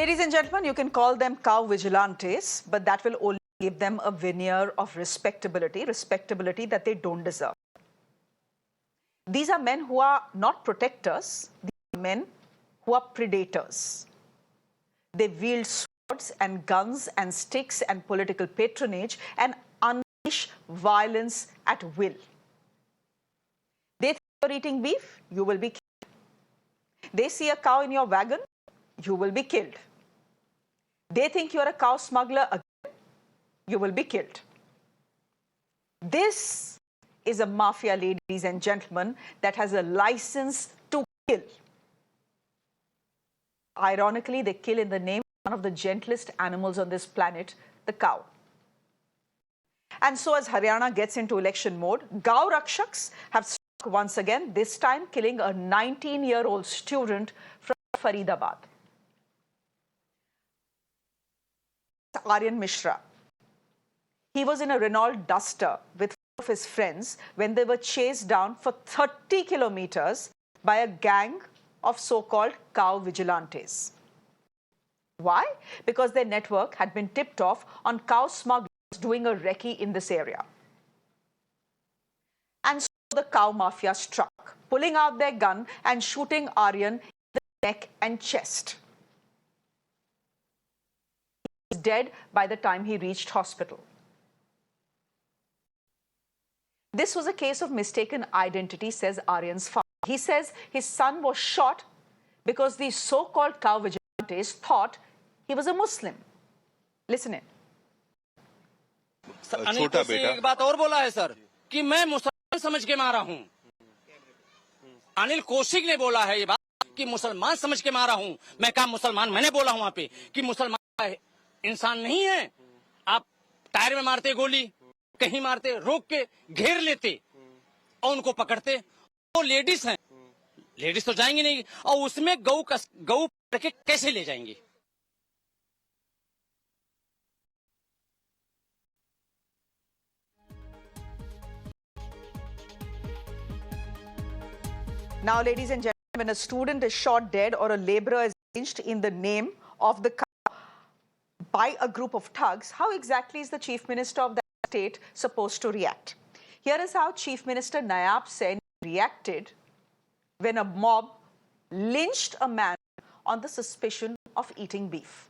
Ladies and gentlemen, you can call them cow vigilantes, but that will only give them a veneer of respectability that they don't deserve. These are men who are not protectors, these are men who are predators. They wield swords and guns and sticks and political patronage and unleash violence at will. They think you're eating beef, you will be killed. They see a cow in your wagon, you will be killed. They think you're a cow smuggler again, you will be killed. This is a mafia, ladies and gentlemen, that has a license to kill. Ironically, they kill in the name of one of the gentlest animals on this planet, the cow. And so as Haryana gets into election mode, Gau Rakshaks have struck once again, this time killing a 19-year-old student from Faridabad. Aryan Mishra. He was in a Renault Duster with four of his friends when they were chased down for 30 kilometers by a gang of so-called cow vigilantes. Why? Because their network had been tipped off on cow smugglers doing a recce in this area. And so the cow mafia struck, pulling out their gun and shooting Aryan in the neck and chest. He was dead by the time he reached hospital. This was a case of mistaken identity, says Aryan's father. He says his son was shot because these so-called cow vigilantes thought he was a Muslim. Listen in. Anil Kaushik एक बात और बोला है sir कि मैं मुसलमान समझ के मारा हूं। अनिल कौशिक ने बोला है ये बात कि मुसलमान समझ के मारा हूं। मैं कहा मुसलमान, मैंने बोला वहां पे कि मुसलमान इंसान नहीं है। आप टायर में मारते गोली, कहीं मारते, रोक के घेर लेते और उनको पकड़ते। वो लेडीज हैं, लेडीज तो जाएंगी नहीं और उसमें गऊ करके कैसे ले जाएंगे? Now, ladies and gentlemen, when a student is shot dead or a laborer is lynched in the name of the cow by a group of thugs, how exactly is the Chief Minister of that state supposed to react? Here is how Chief Minister Nayab Sen reacted when a mob lynched a man on the suspicion of eating beef.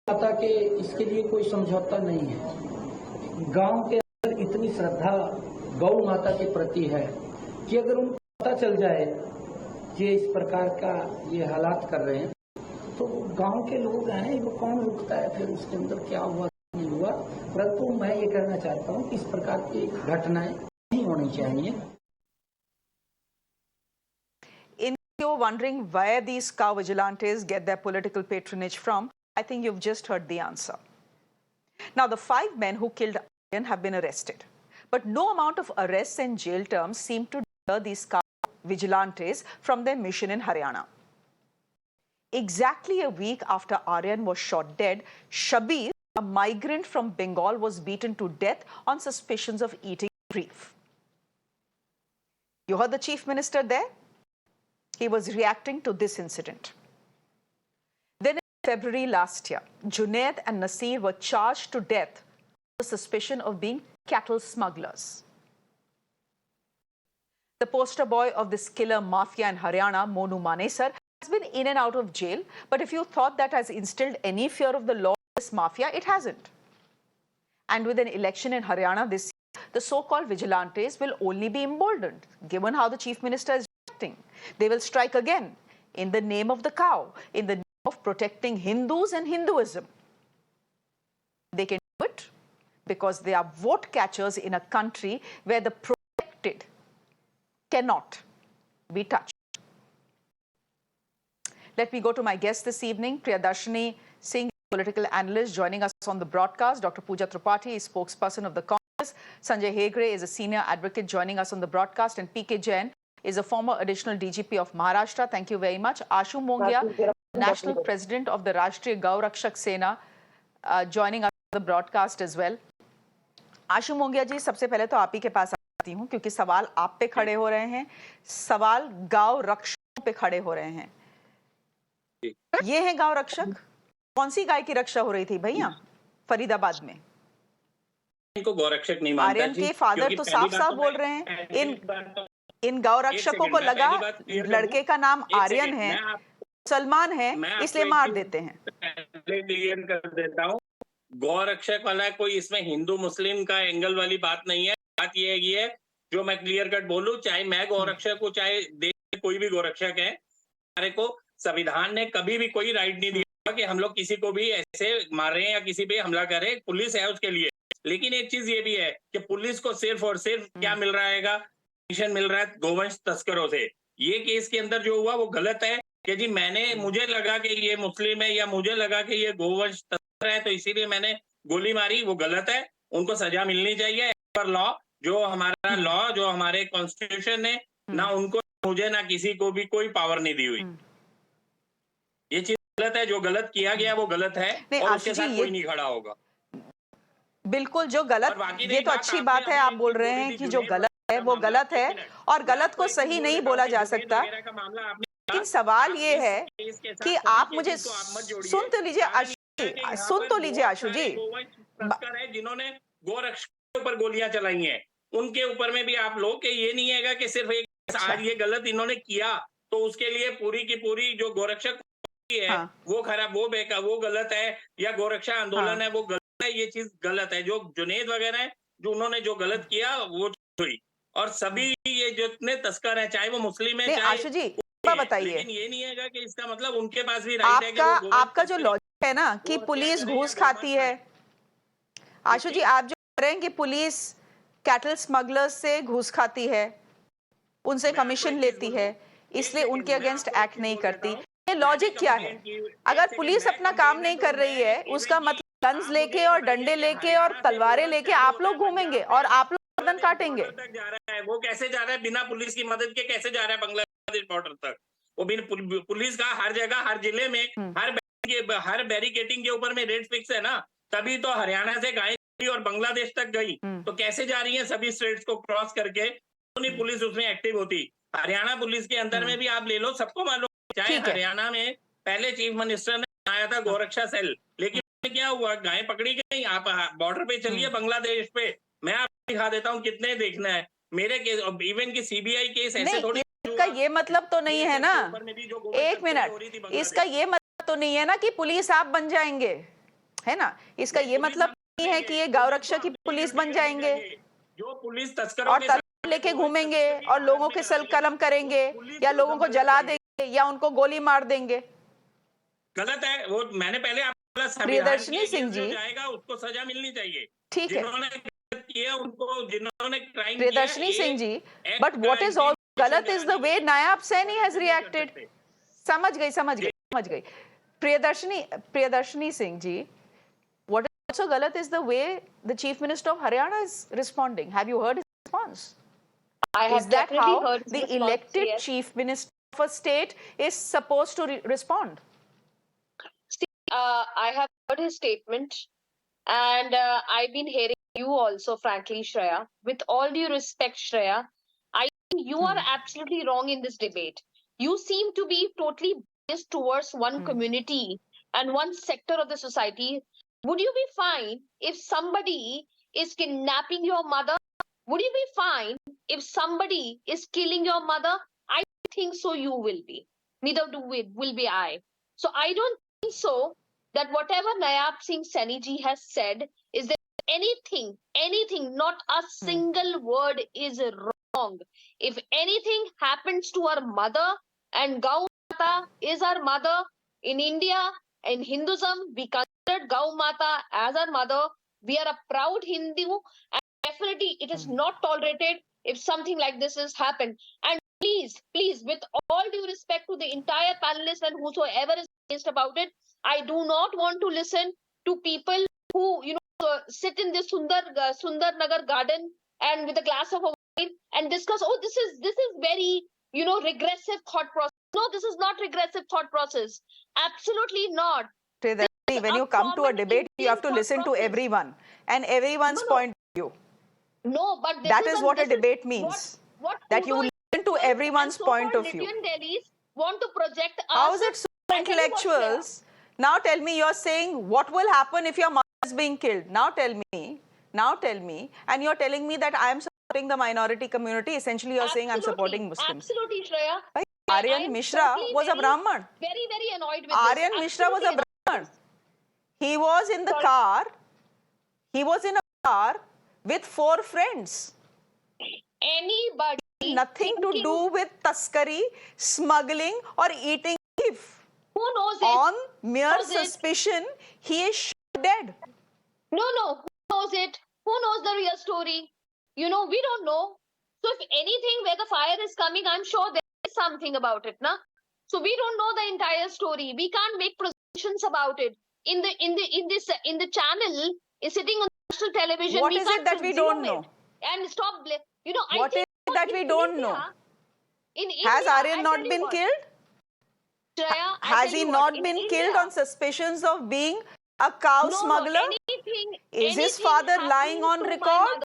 माता के इसके लिए कोई समझौता नहीं है। गांव के अंदर इतनी श्रद्धा गौ माता के प्रति है कि अगर उनको पता चल जाए कि इस प्रकार का ये हालात कर रहे हैं तो गांव के लोग हैं, वो कौन रुकता है फिर उसके अंदर क्या हुआ नहीं हुआ। परंतु मैं ये कहना चाहता हूं कि इस प्रकार की घटनाएं नहीं होनी चाहिए। You're wondering where these cow vigilantes get their political patronage from, I think you've just heard the answer. Now, the 5 men who killed Aryan have been arrested. But no amount of arrests and jail terms seem to deter these cow vigilantes from their mission in Haryana. Exactly a week after Aryan was shot dead, Shabir, a migrant from Bengal, was beaten to death on suspicions of eating beef. You heard the Chief Minister there? He was reacting to this incident. Then in February last year, Junaid and Nasir were charged to death on the suspicion of being cattle smugglers. The poster boy of this killer mafia in Haryana, Monu Manesar, has been in and out of jail, but if you thought that has instilled any fear of the law in this mafia, it hasn't. And with an election in Haryana this year, the so-called vigilantes will only be emboldened, given how the Chief Minister is reacting. They will strike again in the name of the cow, in the name of protecting Hindus and Hinduism. They can do it because they are vote catchers in a country where the protected cannot be touched. Let me go to my guest this evening, Priyadarshini Singh, political analyst, joining us on the broadcast. Dr. Pooja Tripathi is spokesperson of the Congress. Sanjay Hegde is a senior advocate joining us on the broadcast. And P.K. Jain is a former additional DGP of Maharashtra. Thank you very much. Ashu Mongia, national president of the Rashtriya Gau Rakshak Sena, joining us on the broadcast as well. Ashu Mongia ji, सबसे पहले तो आप ही के पास चाहती हूं क्योंकि सवाल आप पे खड़े हो रहे हैं, सवाल गांव रक्षकों पे खड़े हो रहे हैं। ये है गांव रक्षक। कौन सी गाय की रक्षा हो रही थी भैया फरीदाबाद में? इनको गौरक्षक नहीं मानता आर्यन जी, के फादर क्योंकि तो पहली साफ बात साफ तो बोल मैं- रहे हैं, पहली बात तो- इन गांव एक रक्षकों सेकंड, को मैं लगा पहली बात clear कर लड़के दूं। का नाम एक आर्यन सेकंड, है, मैं मुसलमान है, आपको इसलिए एक मार चीज देते हैं। पहले क्लियर कर देता हूँ। गौरक्षक वाला कोई इसमें हिंदू मुस्लिम का एंगल वाली बात नहीं है। बात ये है जो मैं क्लियर कट बोलूं, चाहे मैं गौरक्षक हूं, चाहे देश में कोई भी गौरक्षक है, हमारे को संविधान ने कभी भी कोई राइट नहीं दिया कि हम लोग किसी को भी ऐसे मारें या किसी पे हमला करें। पुलिस है उसके लिए। लेकिन एक चीज ये भी है कि पुलिस को सिर्फ और सिर्फ क्या मिल रहा है, कमीशन मिल रहा है गोवंश तस्करों से। ये केस के अंदर जो हुआ वो गलत है कि जी मुझे लगा कि ये मुस्लिम है या मुझे लगा कि ये गोवंश तस्कर है तो इसीलिए मैंने गोली मारी, वो गलत है। उनको सजा मिलनी चाहिए पर लॉ, जो हमारा लॉ, जो हमारे कॉन्स्टिट्यूशन ने, ना उनको मुझे ना किसी को भी कोई पावर नहीं दी हुई। ये चीज गलत है। जो गलत किया गया वो गलत है नहीं, और आशु उसके जी, साथ ये कोई नहीं खड़ा होगा। बिल्कुल जो गलत, और बाकी ये रही तो बात, अच्छी आपने बात है, अभी आप एक बोल चीज रहे बोली हैं थी कि जो जुनैद गलत है का वो मामला। गलत है एक मिनट, और मैं गलत आपको को एक चीज सही बोल नहीं देता बोला हूं कि जा जुनैद सकता। वगैरह का मामला आपने, लेकिन सवाल आप ये इस है केस के साथ कि सभी आप मुझे केसेस को आप मत जोड़िए। सुन तो लीजिए कारण आशु ये है कि जी, यहाँ सुन पर तो लीजिए बहुत आशु जी। सारे गोवंश तस्कर है जिन्होंने गोरक्षकों के ऊपर गोलियां चलाई हैं, उनके ऊपर में भी आप लोग के ये नहीं है कि सिर्फ एक आज ये गलत इन्होंने किया तो उसके लिए पूरी की पूरी जो गोरक्षक है हाँ। वो खराब, वो गलत है, या गोरक्षा आंदोलन है वो गलत है। ये चीज गलत है। जो जुनैद वगैरह है जो उन्होंने जो गलत किया वो हुई। और सभी ये जितने तस्कर हैं, चाहे वो मुस्लिम है नहीं चाहे आशु जी, है, बताइए, लेकिन ये नहीं है कि इसका मतलब उनके पास भी राइट है कि आपका वो गोवंश आपका जो तस्करी, लॉजिक है ना कि वो हत्या पुलिस करें या घूस गौमांस खाती है, आशु जी आप जो कह रहे हैं कि पुलिस कैटल स्मगलर्स से घूस खाती है, उनसे मैं आपको कमीशन एक चीज लेती बोलूं, है, एक इसलिए सेकंड, उनके मैं अगेंस्ट आपको एक एक्ट चीज नहीं बोल देता करती। हूं। ये लॉजिक क्या है? अगर पुलिस अपना काम नहीं कर रही है उसका मतलब गन्स लेके और डंडे लेके और तलवारें लेके आप लोग घूमेंगे और आप लोग गर्दन काटेंगे। तक जा रहा है, वो कैसे जा रहा है बिना पुलिस की मदद के? कैसे जा रहा है बांग्लादेश बॉर्डर तक? वो बिना पुलिस का हर जगह हर जिले में हर बैरिकेटिंग के ऊपर में रेड फिक्स है ना, तभी तो हरियाणा से गाय और बांग्लादेश तक गई। तो कैसे जा रही है सभी स्टेट्स को क्रॉस करके? नहीं पुलिस उसमें एक्टिव होती। हरियाणा पुलिस के अंदर में भी आप ले लो, सबको मालूम, चाहे ठीक है। हरियाणा में पहले चीफ मिनिस्टर ने बनाया था गोरक्षा सेल, लेकिन क्या हुआ? गाय पकड़ी गई। आप बॉर्डर पे चलिए बांग्लादेश पे, मैं आपको दिखा देता हूँ कितने देखना है मेरे केस। इवन की सीबीआई केस ऐसे नहीं, थोड़ी इसका ये मतलब तो नहीं है ना, एक मिनट, इसका ये मतलब तो नहीं है ना कि पुलिस आप बन जाएंगे, है ना? इसका ये मतलब नहीं है कि ये गांव रक्षा की पुलिस बन जाएंगे जो पुलिस तस्करों और के तलवार लेके घूमेंगे और लोगों के सर कलम करेंगे या लोगों को जला देंगे या उनको गोली मार देंगे। गलत है। वो मैंने पहले आपको बोला, प्रियदर्शनी सिंह जी, जाएगा उसको सजा मिलनी चाहिए। ठीक है जिन्होंने किया उनको, जिन्होंने crime Priyadarshini Singh ji, but what is all गलत is the way Nayab Saini has reacted. समझ गई प्रियदर्शनी सिंह जी, what is also galat is the way the chief minister of Haryana is responding. Have you heard his response? I have Is that definitely how heard his the response, elected yes. chief minister of a state is supposed to respond? See, I have heard his statement, and I've been hearing you also, frankly, Shreya. With all due respect, Shreya, I think you are absolutely wrong in this debate. You seem to be totally biased towards one community and one sector of the society. Would you be fine if somebody is kidnapping your mother? Would you be fine if somebody is killing your mother? I don't think so. You will be. Neither will be I. So I don't think so that whatever Nayab Singh Saini ji has said is that anything, not a single word is wrong. If anything happens to our mother, and Gau Mata is our mother in India, in Hinduism, we consider Gau Mata as our mother. We are a proud Hindu, and definitely it is not tolerated if something like this has happened. And please, with all due respect to the entire panelists and whosoever is against about it, I do not want to listen to people who, sit in this Sundar Nagar garden and with a glass of wine and discuss, oh, this is very, regressive thought process. No, this is not regressive thought process. Absolutely not. When you come to a debate, you have to listen to everyone and everyone's point of view. No, but this That is what a this is debate means. what That you Udo listen to and everyone's point so-called of view. Lithium Delhis want to project How us. is it so I tell you what, Shreya, intellectuals? Now tell me, you're saying what will happen if your mother is being killed. Now tell me, and you're telling me that I am supporting the minority community. Essentially, you're saying I'm supporting Muslims. Absolutely, Shreya. Bhai, I Aryan am Mishra totally was a Brahman. very annoyed with Aryan this. Mishra was a Absolutely Brahman. He was in the Sorry. car. He was in a car with 4 friends. Anybody Nothing to thinking- do with taskari, smuggling, or eating beef. Who knows it? On mere Knows it? suspicion, he is shot dead. No. Who knows it? Who knows the real story? You know, we don't know. So if anything where the fire is coming, I'm sure there is something about it, na? So we don't know the entire story. We can't make presumptions about it. In the channel is sitting on national television. What we is can't it that we presume don't know? it. And stop. You know, I What is think it that we in don't India- know? In Has India, Aryan I'll not tell you been what, killed? Shreya, I'll Has tell he you not what, in been India- killed on suspicions of being a cow smuggler? Is his anything father lying happening on to my record? mother-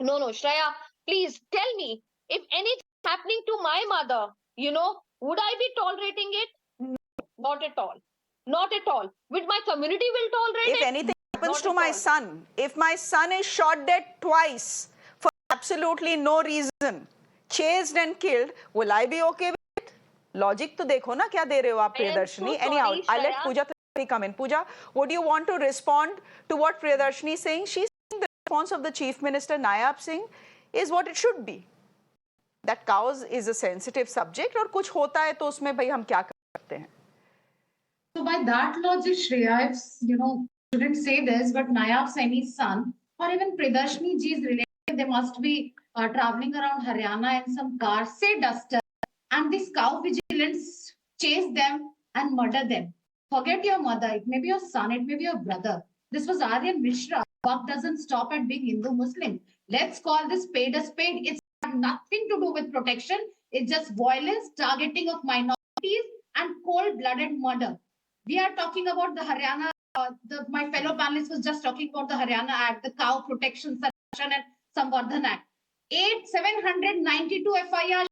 No, Shreya, please tell me, if anything happening to my mother, you know, would I be tolerating it? No, not at all. Not at all. Would my community will tolerate If it? anything happens Not to at my all. son, if my son is shot dead twice for absolutely no reason, chased and killed, will I be okay with it? Logic to dekho na kya de rahe ho aap, I am Priyadarshini. so Anyhow, sorry, I'll let Shreya. Pooja come in. Pooja, would you want to respond to what Priyadarshini is saying? She's saying the response of the Chief Minister Nayab Singh is what it should be. That cows is a sensitive subject और कुछ होता है तो उसमें भाई हम क्या कर सकते हैं? So by that logic, Shreya, if, shouldn't say this, but Nayab Saini's son or even Priyadarshini ji's relative, they must be traveling around Haryana in some car, say duster, and these cow vigilants chase them and murder them. Forget your mother. It may be your son. It may be your brother. This was Aryan Mishra. Buck doesn't stop at being Hindu-Muslim. Let's call this spade a spade. It's got nothing to do with protection. It's just violence, targeting of minorities, and cold-blooded murder. We are talking about the Haryana, my fellow panelist was just talking about the Haryana Act, the Cow Protection Sanrakshan and Samvardhan Act. 792 FIR,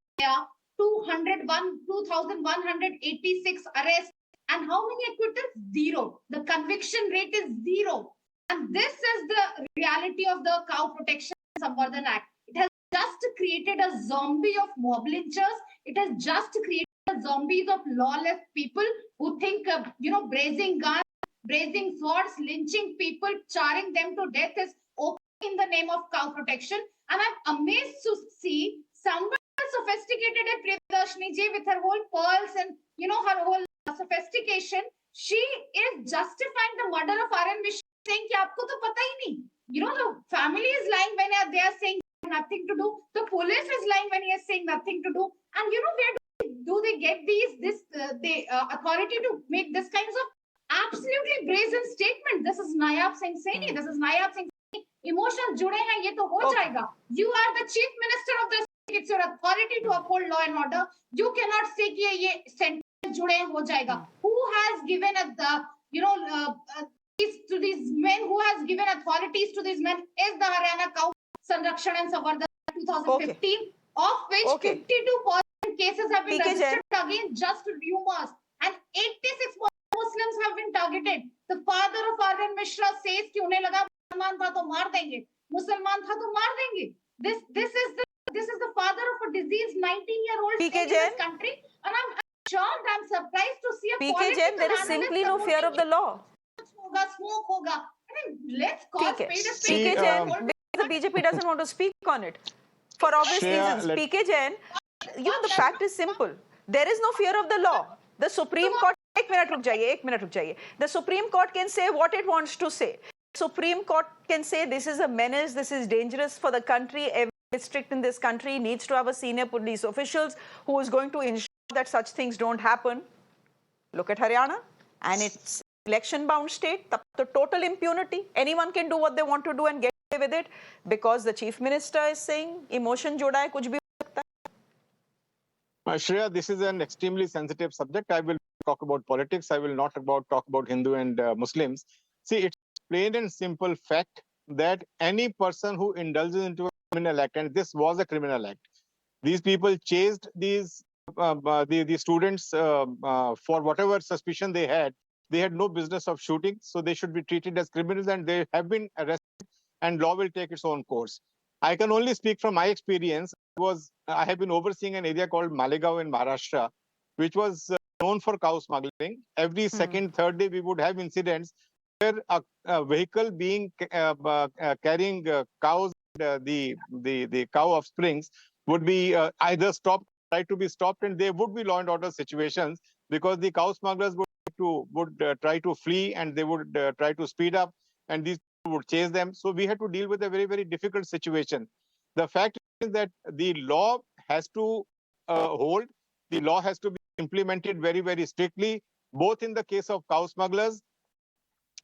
2,186 arrests, and how many acquittals? 0. The conviction rate is 0. And this is the reality of the Cow Protection Samvardhan Act. It has just created a zombie of mob lynchers. It has just created zombies of lawless people who think, brazing guns, brazing swords, lynching people, charring them to death is okay in the name of cow protection. And I'm amazed to see someone as sophisticated as Priyadarshini ji with her whole pearls and, her whole sophistication. She is justifying the murder of Aryan Mishra, saying कि आपको तो पता ही नहीं. The family is lying when they are saying nothing to do. The police is lying when he is saying nothing to do. And where do they get the authority to make this kinds of absolutely brazen statement? This is Nayab Singh Saini. This is Nayab Singh Saini. Emotions जुड़े हैं, ये तो हो जाएगा. You are the chief minister of the state. It's your authority to uphold law and order. You cannot say कि ये sentence जुड़े हो जाएगा. Who has given to these men? Who has given authorities to these men? Is the Haryana Cow Sanrakshan and Samvardhan 2015, of which 52% cases have been registered against just rumors, and 86 Muslims have been targeted. The father of Aryan Mishra says कि उन्हें लगा मुसलमान था तो मार देंगे, मुसलमान था तो मार देंगे. This is the father of a diseased 19-year-old in this country, and I'm shocked. I'm surprised to see a political Jain, there is simply no fear of the law. Smoke hoga. I mean, let's call spade a PK spade. Jain, the BJP doesn't want to speak on it for obvious reasons. PK Jain, the fact is simple. There is no fear of the law. The Supreme Court, एक minute रुक जाइए. The Supreme Court can say what it wants to say. Supreme Court can say this is a menace, this is dangerous for the country. Every district in this country needs to have a senior police officials who is going to ensure that such things don't happen. Look at Haryana, and it's election-bound state. The total impunity. Anyone can do what they want to do and get away with it because the chief minister is saying emotion joda hai, kuch bhi ho sakta hai. Shreya, this is an extremely sensitive subject. I will talk about politics. I will not talk about Hindu and Muslims. See, it's plain and simple fact that any person who indulges into a criminal act, and this was a criminal act, these people chased these the students for whatever suspicion they had. They had no business of shooting, so they should be treated as criminals, and they have been arrested, and law will take its own course. I can only speak from my experience. I have been overseeing an area called Malegaon in Maharashtra, which was known for cow smuggling. Every second, third day, we would have incidents where a vehicle being carrying cows, the cow offsprings would be either stopped, try to be stopped, and there would be law and order situations because the cow smugglers would try to flee, and they would try to speed up, and these people would chase them. So we had to deal with a very, very difficult situation. The fact is that the law has to hold. The law has to be implemented very, very strictly, both in the case of cow smugglers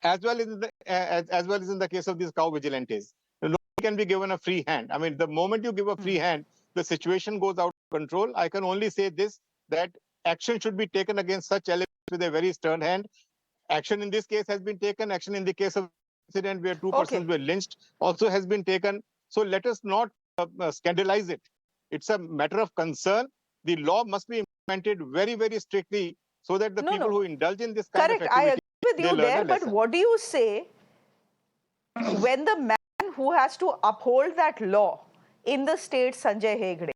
as well as in the case of these cow vigilantes. Nobody can be given a free hand. I mean, the moment you give a free hand, the situation goes out of control. I can only say this, that action should be taken against such elements with a very stern hand. Action in this case has been taken. Action in the case of incident where two persons were lynched also has been taken. So let us not scandalize it. It's a matter of concern. The law must be implemented very, very strictly so that the people who indulge in this kind of Correct, I activity, agree with they you learn there, a but lesson. what do you say when the man who has to uphold that law in the state, Sanjay Hegde,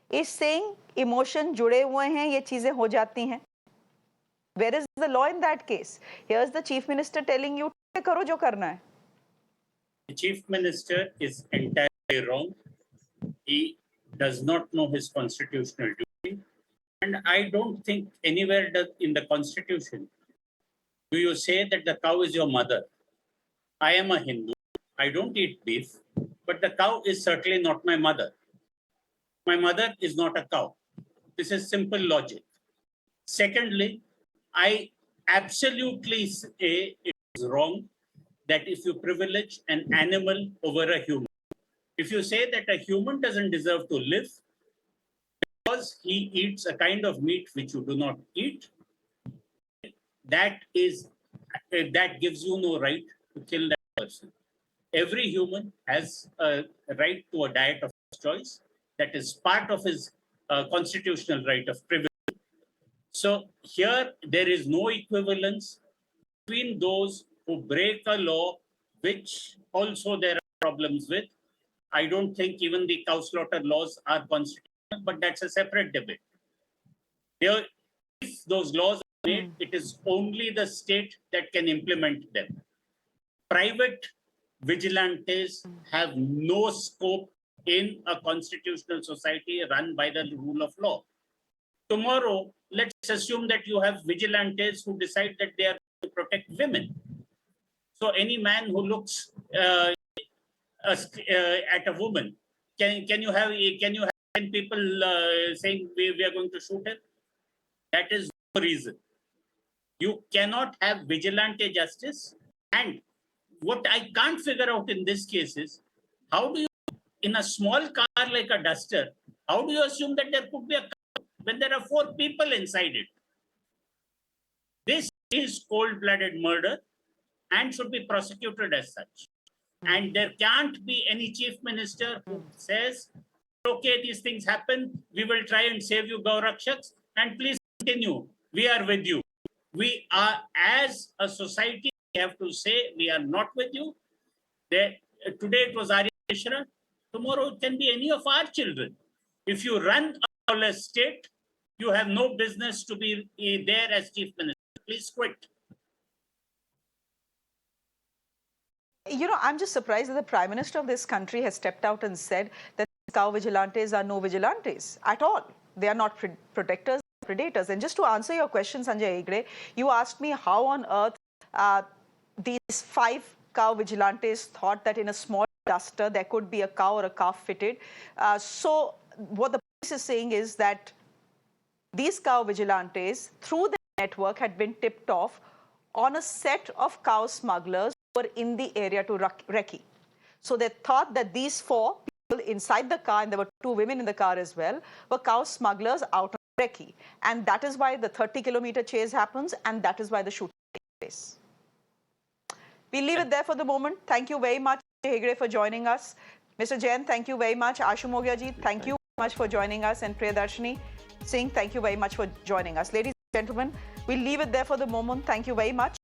is saying emotion जुड़े हुए हैं, ये चीजें हो जाती हैं? Where is the law in that case? Here's the chief minister telling you, करो जो करना है. The chief minister is entirely wrong. He does not know his constitutional duty. And I don't think anywhere in the constitution do you say that the cow is your mother. I am a Hindu. I don't eat beef, but the cow is certainly not my mother. My mother is not a cow. This is simple logic. Secondly, I absolutely say it is wrong that if you privilege an animal over a human, if you say that a human doesn't deserve to live because he eats a kind of meat which you do not eat, that gives you no right to kill that person. Every human has a right to a diet of choice. That is part of his constitutional right of privilege. So here there is no equivalence between those who break a law, which also there are problems with. I don't think even the cow slaughter laws are constitutional, but that's a separate debate. There, if those laws are made, it is only the state that can implement them. Private vigilantes have no scope in a constitutional society run by the rule of law. Tomorrow, let's assume that you have vigilantes who decide that they are to protect women. So any man who looks at a woman, can you have 10 people saying we are going to shoot her? That is no reason. You cannot have vigilante justice. And what I can't figure out in this case is, how do you, in a small car like a Duster, how do you assume that there could be a car when there are 4 people inside it? This is cold-blooded murder and should be prosecuted as such. And there can't be any chief minister who says, okay, these things happen, we will try and save you, Gaurakshaks, and please continue. We are with you. We are, as a society, we have to say we are not with you. Today it was Arya Mishra. Tomorrow it can be any of our children. If you run a lawless state, you have no business to be there as chief minister. Please quit. You know, I'm just surprised that the Prime Minister of this country has stepped out and said that cow vigilantes are no vigilantes at all. They are not protectors, predators. And just to answer your question, Sanjay Hegde, you asked me how on earth these 5 cow vigilantes thought that in a small Duster there could be a cow or a calf fitted. So what the police is saying is that these cow vigilantes, through the network, had been tipped off on a set of cow smugglers who were in the area to recce. So they thought that these 4 people inside the car, and there were 2 women in the car as well, were cow smugglers out on recce. And that is why the 30-kilometer chase happens, and that is why the shooting takes place. We'll leave it there for the moment. Thank you very much. Hegde for joining us. Mr. Jain, thank you very much. Ashu Mogia ji, thank you very much for joining us. And Priyadarshini Singh, thank you very much for joining us. Ladies and gentlemen, we'll leave it there for the moment. Thank you very much.